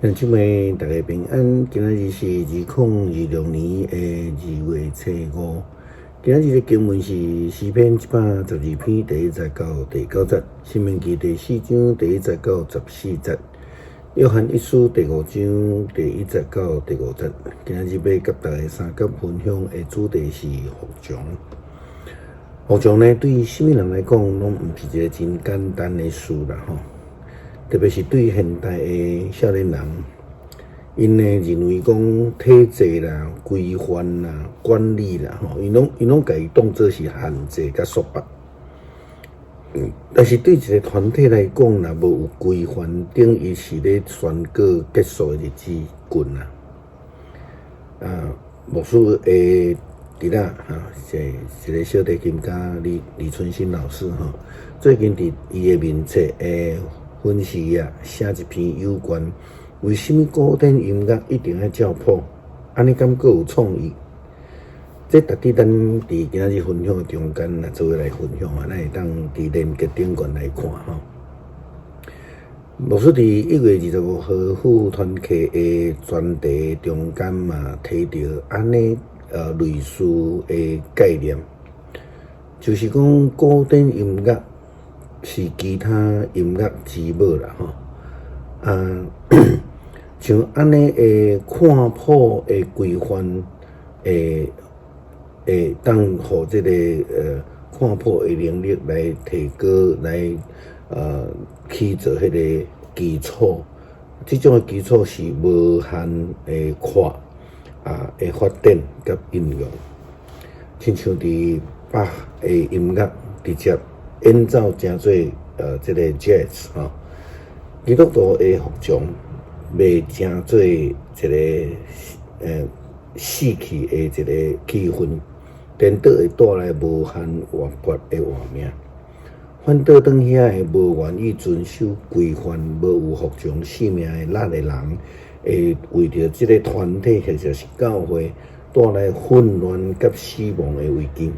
兄姊妹，大家平安。今仔日是2026年2月初5。今仔日的经文是诗篇112篇第1节到第9节，申命记第4章第1节到14节，约翰一书第5章第1节到第5节。今仔日要甲大家三角分享的主题是服从。服从呢，对什么人来讲，拢毋是一个真简单的事啦吼。特别是对现代的少年人，因呢认为讲体制啦、规范啦、管理啦，因拢家己当作是限制甲束缚。但是对一个团体来讲，若无有规范，等于是咧宣告结束的日子近啊。牧师伫啦一个小提琴家李春新老师最近伫伊的面册分析写一篇有关为什么古典音乐一定要照谱，安尼感觉有创意。这值得咱伫今仔日分享中间做来分享咱会当伫连结顶悬来看牧师伫1月25号副团契的专题中间嘛提到安尼类似的概念，就是讲古典音乐是其他音乐之母啦像安尼的看谱的规范，当互这个看谱的能力来提高，来去做迄个基础。这种的基础是无限的快的发展甲应用，亲像伫巴的音乐直接演奏真做这个 jazz 基督徒的服从袂真做一个死去的一个气氛，颠倒会带来无限活泼的画面。反倒当遐的无愿意遵守规范、无有服从性命的力的人，会为着这个团体或者是教会带来混乱甲死亡的危机。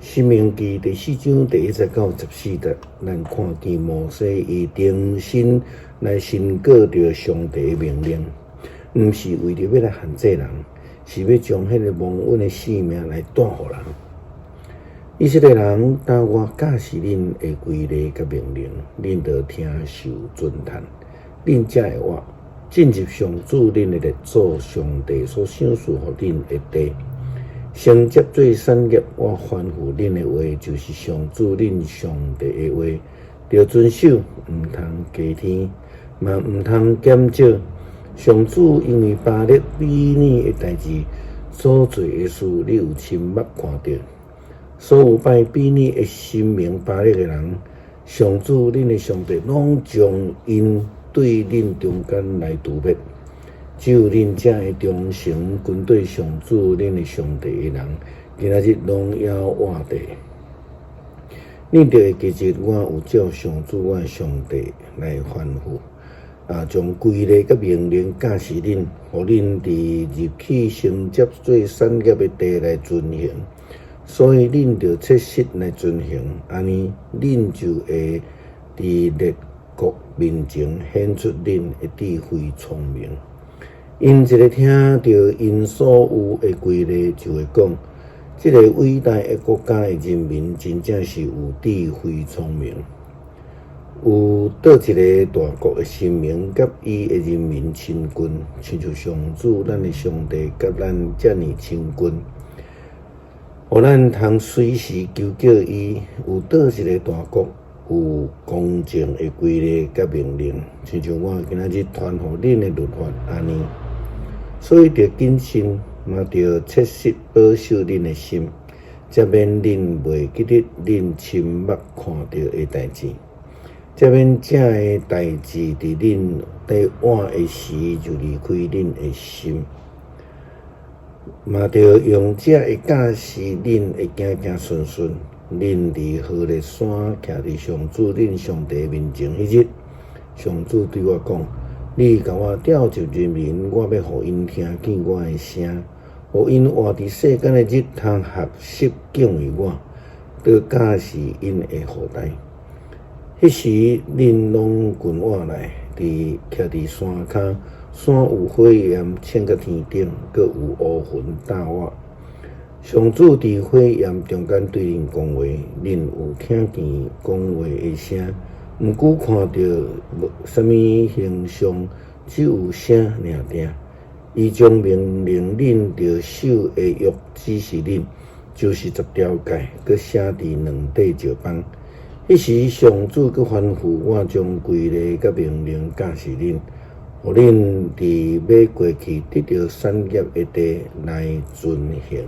申命记第4章第1节到14节，咱看见摩西以定心来宣告着上帝的命令，毋是为着要来限制人，是要将迄个蒙恩的性命来带互人。以色列人，当我教示恁的规例甲命令，恁着听受尊叹，恁才会活进入上主恁的列祖上帝所赏赐互恁的地。承接做产业，我吩咐恁的话，就是上主恁上帝的话，要遵守，毋通加添，嘛毋通减少。上主因为巴力比拟的代志所做的事，你有亲目看到。所有拜比拟的神明巴力的人，上主恁的上帝拢将因对恁中间来毒灭。只有恁才会忠诚军队上主恁的上帝的人，今仔日荣耀我地。恁着会记住我有照上主我上帝来吩咐，将规例甲命令教示恁，互恁伫入去承接做产业的地来遵行。所以恁着切实来遵行，安尼恁就会伫列国面前显出恁的智慧聪明。因一个听到因所有的规例，就会讲，这个伟大的国家的人民真正是有智慧聪明。有倒一个大国的神明甲伊的人民亲近，亲像上主咱的上帝甲咱遮尔亲近，互咱通随时求叫伊。有倒一个大国有公正的规例甲命令，亲像我今仔日传互恁的律法安尼。所以着谨慎，嘛着切实保守恁的心，才免恁袂记得恁亲目看到的代志，才免这的代志伫恁在晚的时就离开恁的心，嘛着用这的教示恁会行行顺顺。恁伫何烈山徛伫上主恁上帝面前迄日，上主对我讲。你甲我调集人民，我要互因听见我的声，互因活伫世间的日，通合适敬畏我，着教示因的后代。迄时恁拢群我来，伫山骹，山有火焰凊到天顶，阁有乌云罩我。上主伫火焰中间对恁讲话，恁有听见讲话的声，毋久看到无啥物形象，只有声尔定。伊将命令恁着守的约指示恁，就是10条诫，佮写伫2块石板。迄时上主佮吩咐我将规个佮命令教示恁，互恁伫要过去得到产业的地来遵行。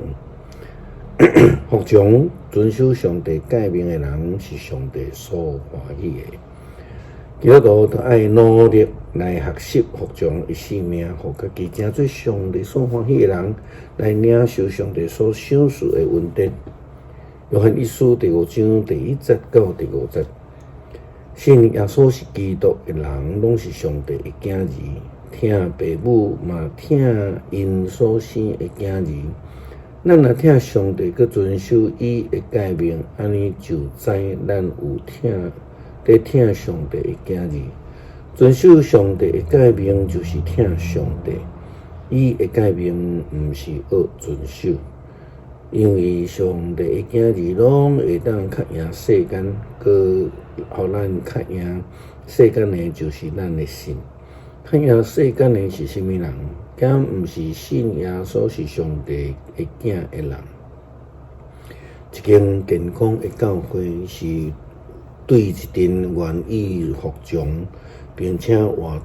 服从遵守上帝诫命的人，是上帝所欢喜的。基督徒都爱努力来学习服从一生命，互家己成做上帝所欢喜的人，来领受上帝所赏赐的恩典。约翰一书第5章第1节到第5节，信耶稣是基督的人，拢是上帝的囝儿，听父母嘛听因所生的囝儿。咱若听上帝，佮遵守伊的诫命，安尼就知咱有听上帝的囝儿。遵守上帝的诫命，就是听上帝。伊的诫命毋是恶遵守，因为上帝的囝儿拢会当较赢世间，佮互咱较赢世间的，就是咱的心。较赢世间的是甚物人？敢毋是信耶稣是上帝的囝的人？一间健康的教会是对一群愿意服从，并且活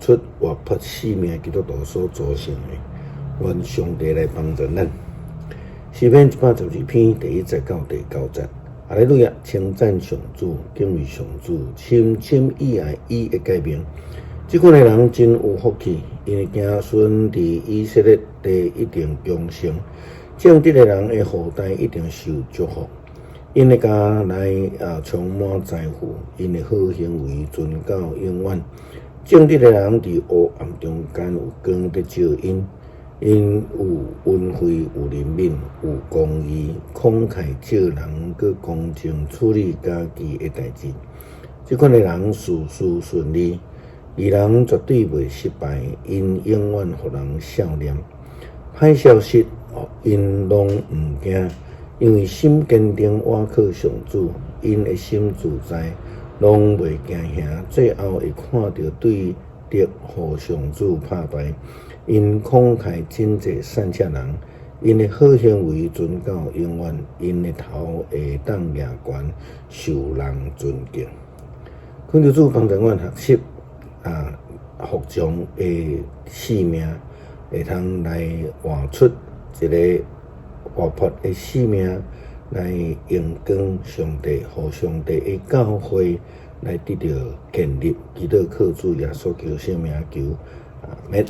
泼生命基督徒所组成的。愿上帝来帮助咱。诗篇112篇第1节到第9节。哈利路亚！称赞上主，敬畏上主，深深喜爱伊的诫命。即款的人真有福气，因为子孙伫以色列地一定强盛，正直的人的后代一定受祝福。因的家内充满财富，因的好行为存到永远。正直的人伫黑暗中间有光的照因，因有恩惠，有怜悯，有公义，慷慨借人，佮公正处理家己的代志。即款的人事事顺利。义人绝对袂失败，因永远互人笑脸。歹消息，因拢毋惊，因为心坚定，倚靠上主，因的心自在，拢袂惊吓。最后会看到对敌，互上主拍败。因慷慨真济善车人，因的好行为存到永远，因的头会当仰悬，受人尊敬。恳求主帮助阮学习。服从的生命，会通来活出一个活泼的生命，来荣光上帝，互上帝的教会来得到建立。基督靠主耶稣基督圣名求，阿门。